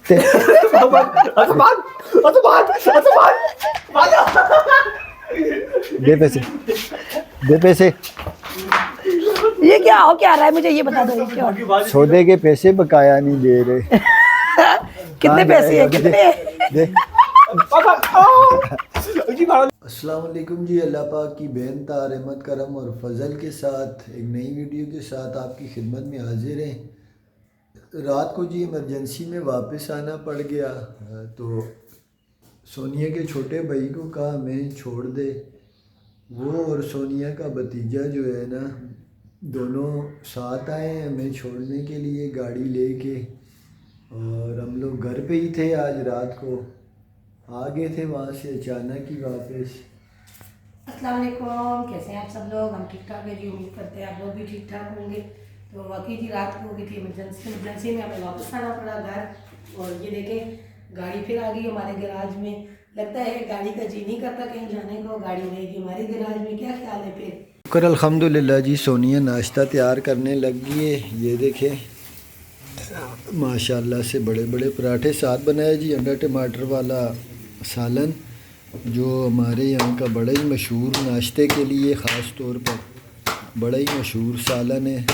दे पैसे, दे पैसे। ये क्या हो क्या रहा है, मुझे ये बता दो, ये क्या हो रहा है? सौदे के पैसे बकाया नहीं दे रहे। कितने पैसे है, कितने? दे। अस्सलाम वालेकुम जी। अल्लाह पाक की बेन तार रहमत करम और फजल के साथ एक नई वीडियो के साथ आपकी खिदमत में हाजिर हैं। रात को जी इमरजेंसी में वापस आना पड़ गया, तो सोनिया के छोटे भाई को कहा हमें छोड़ दे। वो और सोनिया का भतीजा जो है ना, दोनों साथ आए हैं हमें छोड़ने के लिए गाड़ी लेके। और हम लोग घर पे ही थे, आज रात को आ गए थे वहाँ से अचानक ही वापस। अस्सलाम वालेकुम, कैसे हैं आप सब लोग? हम ठीक ठाक है जी, उम्मीद करते हैं आप लोग भी ठीक ठाक होंगे। तो वाकई जी रात को हो गई थी इमरजेंसी में हमें वापस आना पड़ा घर। और ये देखें गाड़ी फिर आ गई हमारे गैराज में। लगता है गाड़ी का जी नहीं करता कहीं जाने को, गाड़ी रहेगी हमारे गैराज में। क्या ख्याल है फिर? शुक्र अल्हम्दुलिल्लाह जी। सोनिया नाश्ता तैयार करने लग गई है। ये देखें माशाल्लाह से बड़े बड़े पराठे साथ बनाए जी, अंडा टमाटर वाला सालन, जो हमारे यहाँ का बड़ा ही मशहूर नाश्ते के लिए ख़ास तौर पर बड़ा ही मशहूर सालन है।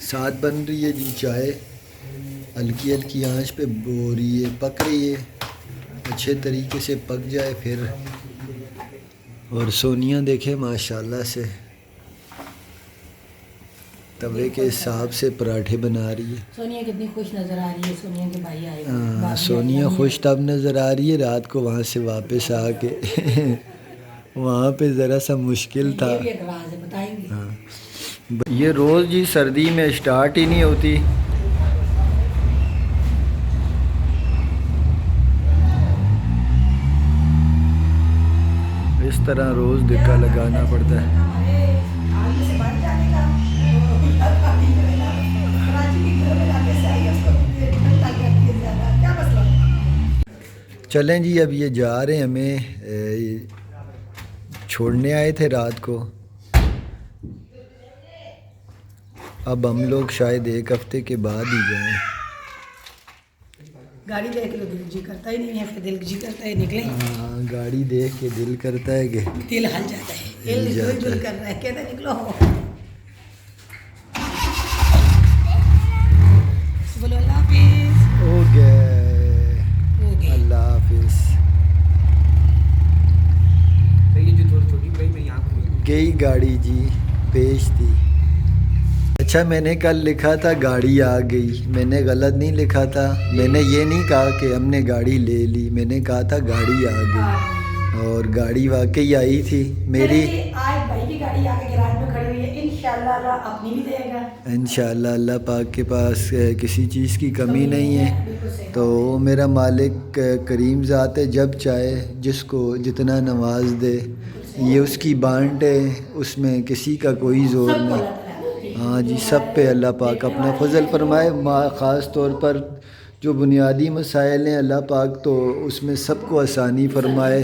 साथ बन रही है जी चाय, हल्की हल्की आंच पे हो रही है, पक रही है, अच्छे तरीके से पक जाए फिर। और सोनिया देखे माशाल्लाह से तवे के हिसाब से पराठे बना रही है। सोनिया कितनी खुश नज़र आ रही है, सोनिया के भाई आए। सोनिया खुश तब नज़र आ रही है रात को वहाँ से वापस आके। वहाँ पे ज़रा सा मुश्किल था। ये एक राज है, बताएंगे? हाँ, ये रोज़ जी सर्दी में स्टार्ट ही नहीं होती। इस तरह रोज़ धक्का लगाना पड़ता है। चलें जी, अब ये जा रहे हैं, हमें छोड़ने आए थे रात को। अब हम लोग शायद एक हफ्ते के बाद ही जाएं। गाड़ी देख लो, दिल जी करता ही नहीं है, फिर दिल जी करता है निकले। हाँ, गाड़ी देख के दिल करता है कि दिल हल जाता है, दिल कर रहा है, कहता निकलो। बोलो अल्लाह हाफिज़। हो गए, अल्लाह हाफिज़। गई गाड़ी जी, पेश थी। अच्छा, मैंने कल लिखा था गाड़ी आ गई, मैंने गलत नहीं लिखा था। मैंने ये नहीं कहा कि हमने गाड़ी ले ली, मैंने कहा था गाड़ी आ गई। और गाड़ी वाकई आई थी मेरी। आज भाई की गाड़ी आके गैराज में खड़ी हुई है, इंशाल्लाह अल्लाह अपनी भी देगा। इंशाल्लाह अल्लाह पाक के पास किसी चीज़ की कमी नहीं है। तो मेरा मालिक करीम ज़ात है, जब चाहे जिसको जितना नवाज दे ये उसकी बांट है, उसमें किसी का कोई ज़ोर नहीं। हाँ जी, सब पे अल्लाह पाक अपना फजल फरमाए। ख़ास तौर पर जो बुनियादी मसाइल हैं अल्लाह पाक तो उसमें सबको आसानी फरमाए।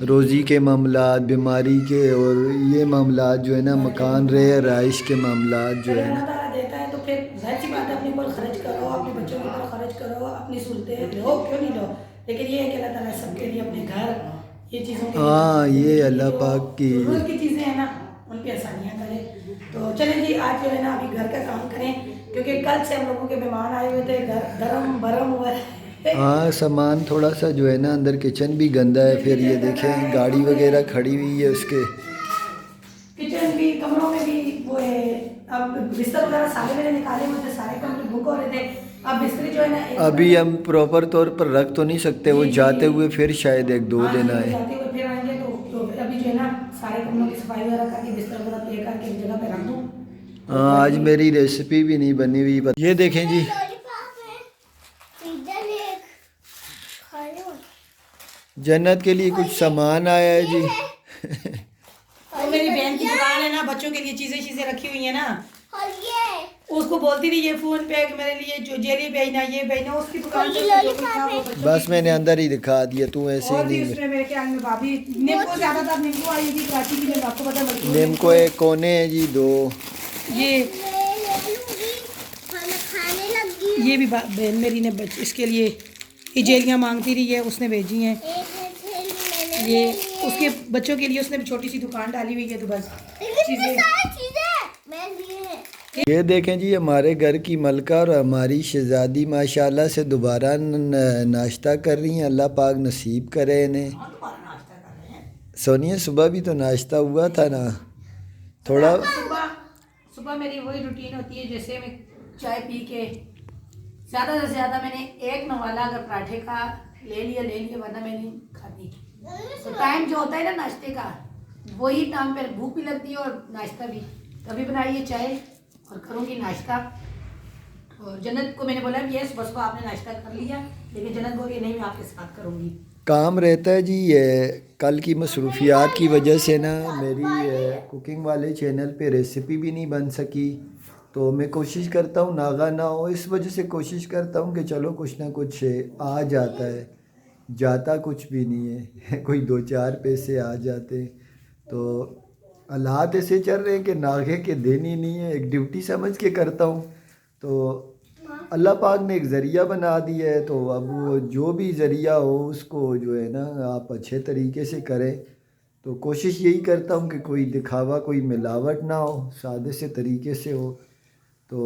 रोज़ी के मामलात, बीमारी के और ये मामलात जो है ना, मकान रहे रहाइश के मामलात जो है ना, देता है तो फिर जाहिर सी बात है अपने ऊपर खर्च करो, अपने बच्चों के ऊपर खर्च करो, अपनी सहूलतें लो, क्यों नहीं लो। लेकिन ये है कि अल्लाह ताला सबके लिए अपने घर ये चीज़ों के, हाँ, ये अल्लाह पाक की ज़रूरत की चीज़ें हैं ना, उन पर आसानियाँ करें। तो चलें जी, आज जो है ना अभी घर का काम करें, क्योंकि कल से हम लोगों के मेहमान आए हुए थे, घर गरम भरम हुआ है। हाँ, सामान थोड़ा सा जो है ना, अंदर किचन भी गंदा है। फिर ये देखें गाड़ी वगैरह खड़ी हुई है, उसके किचन भी, कमरों में भी वो है। अब बिस्तर वगैरह सारे मेरे निकाले हुए थे, सारे कमरे बुक हो रहे थे। अब बिस्तर जो है ना अभी हम प्रॉपर तौर पर रख तो नहीं सकते, वो जाते हुए फिर शायद 1-2 दिन आए। जाते हुए फिर आएंगे तो फिर अभी जो है ना सारे कमरों की सफाई वगैरह करके बिस्तर वगैरह तय करके एक जगह पे रख दूँ। हाँ, आज मेरी रेसिपी भी नहीं बनी हुई। ये देखें जी, जन्नत के लिए कुछ सामान आया है जी। तो मेरी बहन की दुकान है ना, बच्चों के लिए चीजें रखी हुई है ना, उसको बोलती थी ये फोन पे मेरे लिए जो जेली भेजना, ये भेजना, उसकी दुकान से बस मैंने अंदर ही दिखा दिया, तू ऐसे ही नहीं। उसमें मेरे ख्याल में भाभी नींबू ज्यादातर नींबू आई थी कराची की, आपको पता है। नींबू एक कोने हैं जी 2। ये भी बहन मेरी ने इसके लिए इजेलियाँ मांगती रही है, उसने भेजी हैं। ये उसके बच्चों के लिए उसने भी छोटी सी दुकान डाली हुई है, तो बस चीज़ें। ये देखें जी, हमारे घर की मलका और हमारी शहजादी माशाल्लाह से दोबारा नाश्ता कर रही हैं। अल्लाह पाक नसीब करे इन्हें। सोनिया, सुबह भी तो नाश्ता हुआ था ना थोड़ा। सुबह मेरी वही रूटीन होती है, जैसे मैं चाय पी के ज़्यादा से ज़्यादा मैंने एक नवाला अगर पराठे का ले लिया, वरना मैं नहीं खाती। तो टाइम जो होता है ना नाश्ते का, वही टाइम पर भूख भी लगती है और नाश्ता भी। तभी बनाई है चाय और करूँगी नाश्ता। और जन्नत को मैंने बोला यस बस को आपने नाश्ता कर लिया, लेकिन जन्नत बोली नहीं मैं आपके साथ करूँगी। काम रहता है जी। ये कल की मसरूफियात की वजह से ना मेरी कुकिंग वाले चैनल पे रेसिपी भी नहीं बन सकी। तो मैं कोशिश करता हूँ नागा ना हो, इस वजह से कोशिश करता हूँ कि चलो कुछ ना कुछ आ जाता है। जाता कुछ भी नहीं है कोई 2-4 पैसे आ जाते। तो हालात ऐसे चल रहे हैं कि नागे के दिन ही नहीं है, एक ड्यूटी समझ के करता हूँ। तो अल्लाह पाक ने एक ज़रिया बना दिया है, तो अब वो जो भी ज़रिया हो उसको जो है ना आप अच्छे तरीके से करें। तो कोशिश यही करता हूँ कि कोई दिखावा, कोई मिलावट ना हो, सादे से तरीके से हो। तो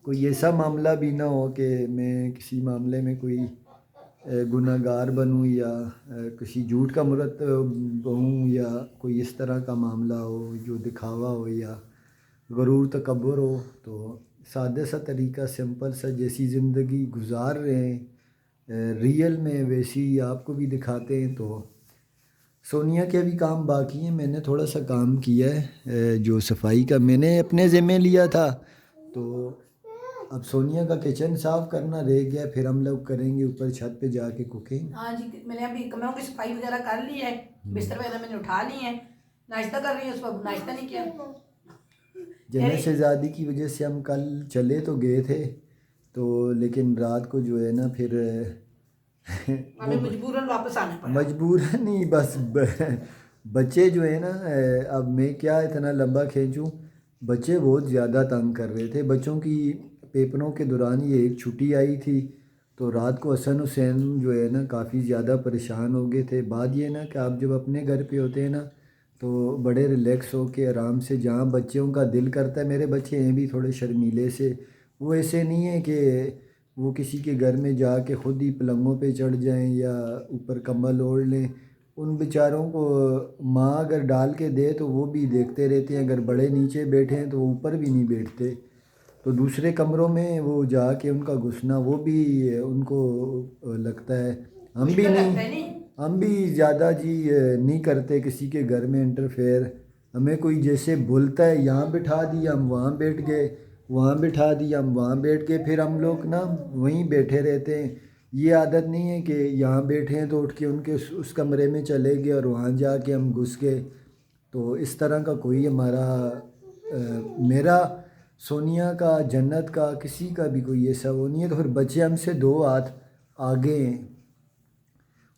कोई ऐसा मामला भी ना हो कि मैं किसी मामले में कोई गुनहगार बनूं या किसी झूठ का मुरतब हूँ, या कोई इस तरह का मामला हो जो दिखावा हो या गरूर तकब्बुर हो। तो सादा सा तरीका, सिंपल सा, जैसी ज़िंदगी गुजार रहे हैं रियल में वैसी आपको भी दिखाते हैं। तो सोनिया के भी काम बाकी हैं, मैंने थोड़ा सा काम किया है जो सफाई का मैंने अपने ज़िम्मे लिया था। तो अब सोनिया का किचन साफ़ करना रह गया, फिर हम लोग करेंगे ऊपर छत पे जाके कुकिंग। हाँ जी, मैंने अभी कमरों की सफाई वगैरह कर ली है, बिस्तर वगैरह मैंने उठा ली है। नाश्ता कर रही हूँ, उसको नाश्ता नहीं किया। जन्नत शहजादी की वजह से हम कल चले तो गए थे, तो लेकिन रात को जो है ना फिर हमें मजबूरन वापस आना पड़ा। मजबूरन नहीं, बस बच्चे जो है ना, अब मैं क्या इतना लंबा खींचूं। बच्चे बहुत ज़्यादा तंग कर रहे थे। बच्चों की पेपरों के दौरान ये एक छुट्टी आई थी, तो रात को हसन हुसैन जो है ना काफ़ी ज़्यादा परेशान हो गए थे। बात ये ना कि आप जब अपने घर पे होते हैं ना तो बड़े रिलैक्स हो के आराम से, जहाँ बच्चों का दिल करता है, मेरे बच्चे हैं भी थोड़े शर्मीले से, वो ऐसे नहीं है कि वो किसी के घर में जाके ख़ुद ही पलंगों पे चढ़ जाएं या ऊपर कंबल ओढ़ लें। उन बेचारों को माँ अगर डाल के दे तो वो भी देखते रहते हैं, अगर बड़े नीचे बैठे हैं तो वो ऊपर भी नहीं बैठते। तो दूसरे कमरों में वो जाके उनका घुसना वो भी उनको लगता है। हम भी ज़्यादा जी नहीं करते किसी के घर में इंटरफेयर। हमें कोई जैसे बोलता है यहाँ बिठा दिया हम वहाँ बैठ गए, वहाँ बिठा दिया हम वहाँ बैठ गए, फिर हम लोग ना वहीं बैठे रहते हैं। ये आदत नहीं है कि यहाँ बैठे हैं तो उठ के उनके उस कमरे में चले गए और वहाँ जाके हम घुस गए। तो इस तरह का कोई हमारा मेरा, सोनिया का, जन्नत का, किसी का भी कोई ऐसा वो नहीं है। तो फिर बच्चे हमसे 2 हाथ आगे हैं,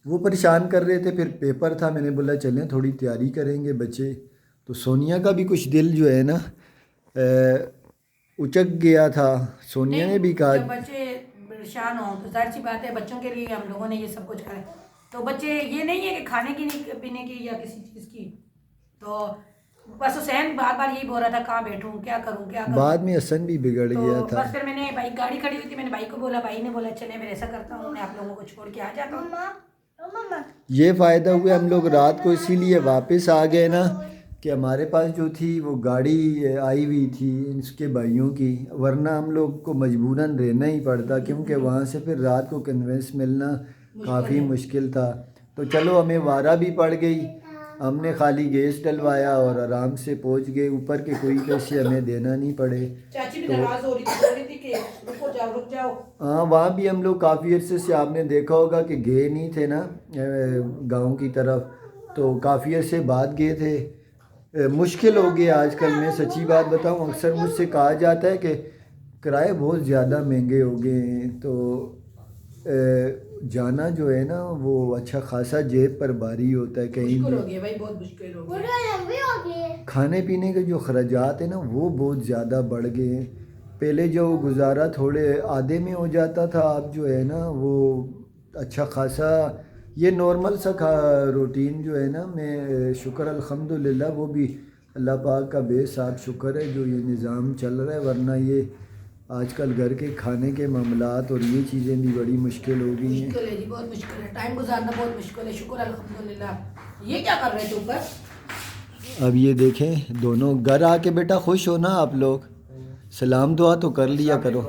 वो परेशान कर रहे थे। फिर पेपर था, मैंने बोला चलें थोड़ी तैयारी करेंगे बच्चे। तो सोनिया का भी कुछ दिल जो है ना उचक गया था। सोनिया ने भी कहा जब बच्चे परेशान हो तो जाहिर सी बात है, बच्चों के लिए हम लोगों ने ये सब कुछ करा। तो बच्चे ये नहीं है कि खाने की नहीं, पीने की या किसी चीज़ की। तो बस हुसैन बार बार यही बोल रहा था कहाँ बैठूं, क्या करूं क्या करूं। बाद में हसन भी बिगड़ तो गया था। बस फिर मैंने बाइक, गाड़ी खड़ी हुई थी, मैंने बाइक को बोला, भाई ने बोला चले मैं ऐसा करता हूँ, मैं आप लोगों को छोड़ के आ जाता हूँ। ये फ़ायदा हुआ हम लोग रात को इसीलिए वापस आ गए ना कि हमारे पास जो थी वो गाड़ी आई हुई थी इसके भाइयों की, वरना हम लोग को मजबूरन रहना ही पड़ता, क्योंकि वहाँ से फिर रात को कन्वेंस मिलना काफ़ी मुश्किल था। तो चलो हमें वारा भी पड़ गई, हमने खाली गैस डलवाया और आराम से पहुँच गए। ऊपर के कोई पैसे हमें देना नहीं पड़े। चाची भी नाराज़ हो रही थी कि रुक जाओ। हाँ, वहाँ भी हम लोग काफ़ी अरसे से, आपने देखा होगा कि गए नहीं थे ना गांव की तरफ, तो काफ़ी अरसे बाद गए थे। मुश्किल हो गया आजकल। मैं सच्ची बात बताऊँ, अक्सर मुझसे कहा जाता है कि किराए बहुत ज़्यादा महंगे हो गए हैं, तो जाना जो है ना वो अच्छा खासा जेब पर भारी होता है। कहीं मुश्किल हो गया भाई, बहुत मुश्किल हो गया। खाने पीने के जो खर्चात हैं ना वो बहुत ज़्यादा बढ़ गए हैं। पहले जो गुजारा थोड़े आधे में हो जाता था, अब जो है ना वो अच्छा खासा ये नॉर्मल सा रूटीन जो है ना, मैं शुक्र अल्हम्दुलिल्लाह वो भी अल्लाह पाक का बेसाब शुक्र है जो ये निज़ाम चल रहा है, वरना ये आजकल घर के खाने के मामलात और ये चीज़ें भी बड़ी मुश्किल हो गई हैं। मुश्किल है जी, बहुत मुश्किल है, टाइम गुजारना बहुत मुश्किल है। शुक्र अल्हम्दुलिल्लाह। ये क्या कर रहे थे ऊपर? अब ये देखें दोनों घर आके बेटा खुश हो ना आप लोग, सलाम दुआ तो कर लिया करो।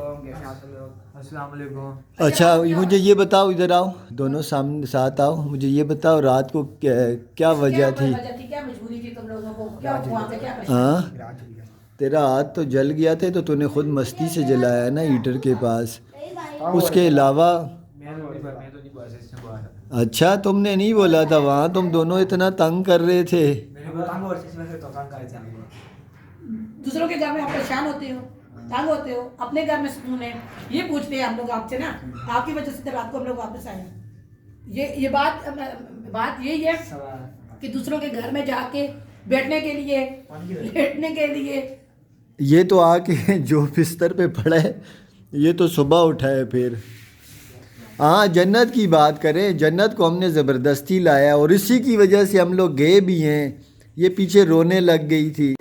अच्छा मुझे ये बताओ, इधर आओ दोनों सामने साथ आओ, मुझे ये बताओ रात को क्या वजह थी? क्या मजबूरी थी तुम लोगों को? क्या वहाँ पे क्या हाँ तेरा हाथ तो जल गया था, तो तूने खुद मस्ती से जलाया ना हीटर के पास, उसके अलावा अच्छा तुमने नहीं बोला था वहाँ, तुम दोनों इतना तंग कर रहे थे। दूसरों के घर में आप परेशान होते हो, तंग होते हो, अपने घर में सुकून है, ये पूछते हैं हम लोग आपसे ना, आपकी वजह से रात को हम लोग वापस आए। ये बात यही है कि दूसरों के घर में जाके बैठने के लिए, लेटने के लिए, ये तो आके जो बिस्तर पे पड़ा है ये तो सुबह उठा है फिर। हाँ जन्नत की बात करें, जन्नत को हमने ज़बरदस्ती लाया और इसी की वजह से हम लोग गए भी हैं। ये पीछे रोने लग गई थी।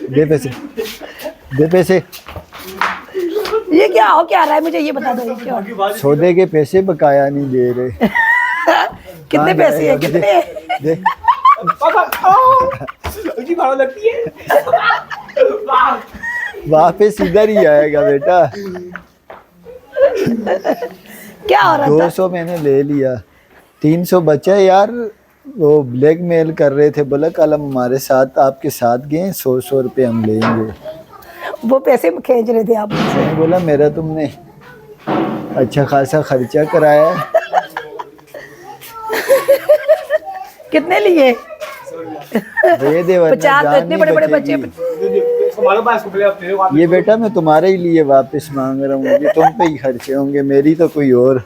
दे पैसे, दे पैसे। ये क्या हो क्या रहा है, मुझे ये बता दो, ये क्या हो? सौदे के पैसे बकाया नहीं दे रहे। कितने पैसे है, कितने? दे। वापस इधर ही आएगा बेटा। क्या हो रहा था? 200 मैंने ले लिया, 300 बचा यार। वो ब्लैकमेल कर रहे थे, बोला कल हम हमारे साथ आपके साथ गए 100 रुपये हम लेंगे। वो पैसे खींच रहे थे आप मुझसे। मैंने बोला मेरा तुमने अच्छा खासा खर्चा कराया है। कितने लिए? दे दे वरना 50। जान इतने नहीं बड़े बड़े बच्चे। बचेगी। ये बेटा मैं तुम्हारे ही लिए वापस मांग रहा हूँ, ये तुम पे ही खर्चे होंगे, मेरी तो कोई और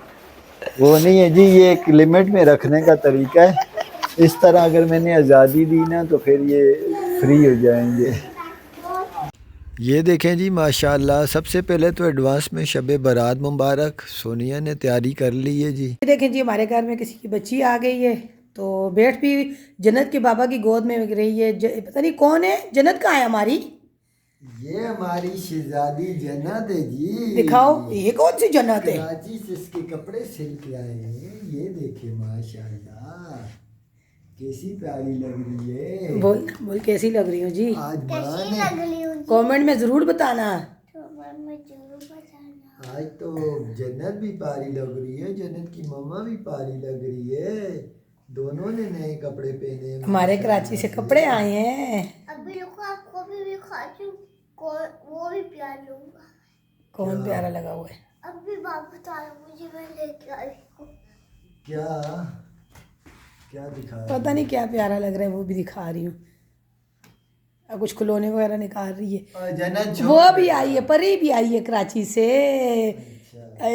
वो नहीं है जी। ये एक लिमिट में रखने का तरीका है। इस तरह अगर मैंने आज़ादी दी ना तो फिर ये फ्री हो जाएंगे। ये देखें जी माशाल्लाह, सबसे पहले तो एडवांस में शब बारात मुबारक। सोनिया ने तैयारी कर ली है जी। देखें जी हमारे घर में किसी की बच्ची आ गई है, तो बैठ भी जन्नत के बाबा की गोद में रही है। पता नहीं कौन है, जन्नत कहाँ है हमारी? ये हमारी शहजादी जन्नत है जी। दिखाओ ये कौन सी जन्नत है? कराची से इसके कपड़े सिल के आए हैं। ये देखे माशाल्लाह कैसी प्यारी लग रही है। बोल कैसी लग रही हूँ जी? आज माँ कमेंट में ज़रूर बताना। आज तो जन्नत भी प्यारी लग रही है, जन्नत की मम्मा भी प्यारी लग रही है। दोनों ने नए कपड़े पहने हैं। हमारे कराची से कपड़े आए हैं। अभी रुको, आपको भी खाती हूँ, वो भी प्यार लूंगा। कौन प्यारा लगा हुआ है? अभी वापस आ रहा, मुझे मैं लेके आई हूँ। क्या क्या दिखा रहा है? पता नहीं क्या प्यारा लग रहा है, वो भी दिखा रही हूँ। अब कुछ खिलौने वगैरह निकाल रही है। जन्नत वो भी आई है, परी भी आई है कराची से।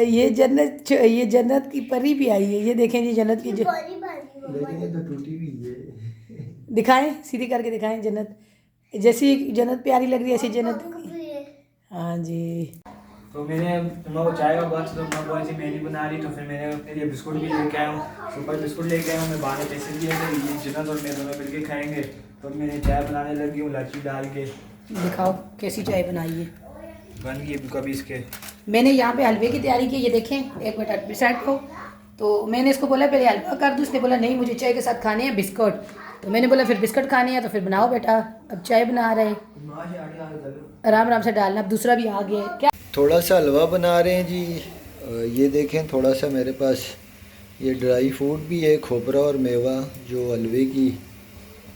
ये जन्नत की परी भी आई है। ये देखें जी जन्नत की बड़ी बड़ी लेकिन ये तो टूटी हुई है। दिखाएं, सीधी करके दिखाएं। जन्नत जैसी जन्नत प्यारी लग रही है ऐसी जन्नत। हाँ जी। तो मैंने को चाय का बात, तो मैं बोली थी मैगी बना रही, तो फिर मैंने अपने लिए बिस्कुट भी लेके आया हूँ। सुपर बिस्कुट लेके आया हूँ मैं, बाहर पैसे दिए थे, ये जन्नत और मैं दोनों मिलके खाएंगे। तो मैंने चाय बनाने लगी हूँ इलायची डाल के। दिखाओ कैसी चाय बनाई है। बन गई कभी इसके। मैंने यहाँ पे हलवे की तैयारी की। ये देखें, एक मिनट साइड को। तो मैंने इसको बोला पहले हलवा कर दूँ, इसने बोला नहीं मुझे चाय के साथ खाने हैं बिस्कुट। तो मैंने बोला फिर बिस्कुट खाने हैं तो फिर बनाओ बेटा। अब चाय बना रहे, आराम आराम से डालना। अब दूसरा भी आ गया है। क्या थोड़ा सा हलवा बना रहे हैं जी। ये देखें थोड़ा सा मेरे पास ये ड्राई फ्रूट भी है, खोपरा और मेवा, जो हलवे की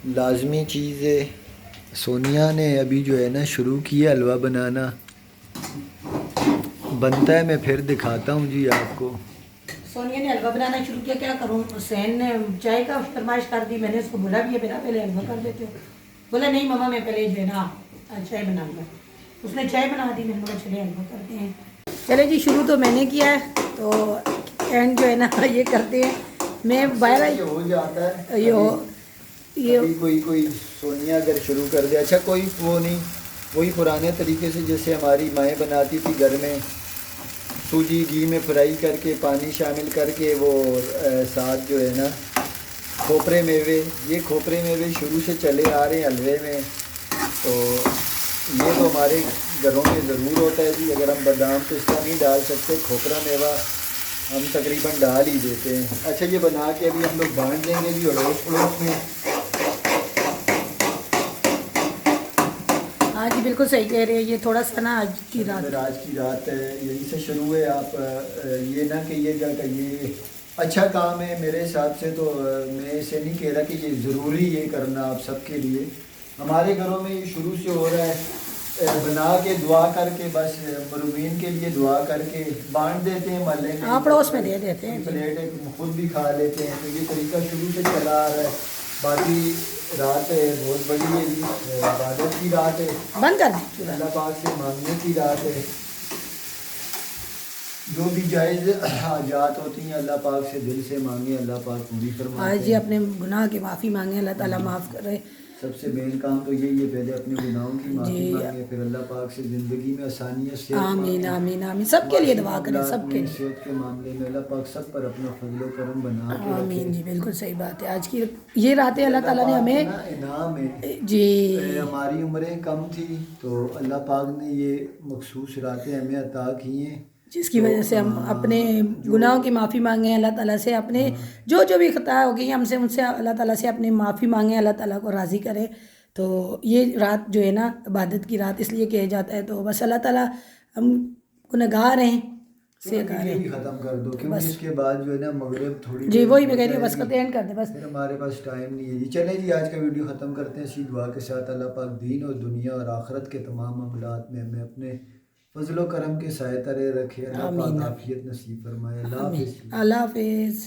लाजमी चीज़ है। सोनिया ने अभी जो है ना शुरू किया हलवा बनाना। बनता है मैं फिर दिखाता हूँ जी आपको। सोनिया ने हलवा बनाना शुरू किया, क्या करूँ। हुसैन ने चाय का फरमाइश कर दी। मैंने उसको बोला भी है बेटा पहले हलवा कर देते हो। बोला नहीं मम्मा मैं पहले जो है ना चाय बनाऊँगा। उसने चाय बना दी, मैंने बोला चले हलवा करते हैं। चले जी, शुरू तो मैंने किया है, तो एंड जो है ना ये करते हैं। मैं बाहर हो जाता है ये हो ये कभी कोई कोई सोनिया अगर शुरू कर दे, अच्छा कोई वो नहीं, वही पुराने तरीके से जैसे हमारी माएँ बनाती थी घर में, सूजी घी में फ्राई करके पानी शामिल करके वो साथ जो है ना खोपरे मेवे, ये खोपरे मेवे शुरू से चले आ रहे हैं हलवे में, तो ये तो हमारे घरों में ज़रूर होता है जी। अगर हम बादाम पिस्ता नहीं डाल सकते, खोपरा मेवा हम तकरीबन डाल ही देते हैं। अच्छा ये बना के अभी हम लोग बांट देंगे जी अड़ोस पड़ोस में। हाँ जी बिल्कुल सही कह रहे हैं, ये थोड़ा सा ना आज की रात फिर आज की रात यहीं से शुरू है। आप ये ना कहिएगा कि ये अच्छा काम है, मेरे हिसाब से तो मैं इसे नहीं कह रहा कि ये ज़रूरी है करना आप सबके लिए। हमारे घरों में ये शुरू से हो रहा है, बना के दुआ करके बस मरूमीन के लिए दुआ करके बांट देते हैं मोहल्ले में, हाँ पड़ोस में दे देते हैं। प्लेट खुद भी खा लेते हैं। तो ये तरीका शुरू से चला आ रहा है। बाकी रात है बहुत बड़ी है जी, इबादत की रात है, बंद कर दी। अल्लाह पाक से मांगने की रात है। जो भी जायज़ हाजात होती हैं अल्लाह पाक से दिल से मांगे, अल्लाह पाक पूरी फरमाते आज हैं। जी अपने गुनाह की माफ़ी मांगे, अल्लाह ताला माफ़ करे। सबसे मेन काम तो यही है, पहले अपने गुनाहों की माफ़ी जी। मांगे, फिर अल्लाह पाक से ज़िंदगी में आसानियाँ सेहत आमीन मांगे। आमीन आमीन, सबके लिए दुआ करें, मामलात सबके में, लिए। सेहत के मामले में अल्लाह पाक सब पर अपना फजल करम बना के आमीन रखे। जी बिल्कुल सही बात है। आज की ये रातें अल्लाह ताला ने हमें ना इनाम है जी हमारी उम्रें कम थी तो अल्लाह पाक ने ये मखसूस रातें हमें अता की हैं, जिसकी वजह से हम अपने गुनाहों की माफ़ी मांगे अल्लाह ताला से, अपने जो जो भी खता हो गई हमसे उनसे अल्लाह ताला से अपनी माफ़ी मांगे, अल्लाह ताला को राज़ी करे। तो ये रात जो है ना इबादत की रात इसलिए किया जाता है। तो बस अल्लाह ताला हम गुनहगार हैं से वीडियो भी ख़त्म कर दो क्योंकि इसके बाद जो है ना मगरिब थोड़ी जी देर वही मैं हो कह रही हूँ, बस जाएगी, करते एंड कर दे बस। फिर हमारे पास टाइम नहीं है जी। चलें जी आज का वीडियो ख़त्म करते हैं इसी दुआ के साथ। अल्लाह पाक दीन और दुनिया और आखिरत के तमाम मामलात में हमें अपने फजलो करम के साए तरे रखे। अल्लाह पाक आफियत नसीब फरमाए। अल्लाह हाफ़िज़। अल्लाह हाफिज़।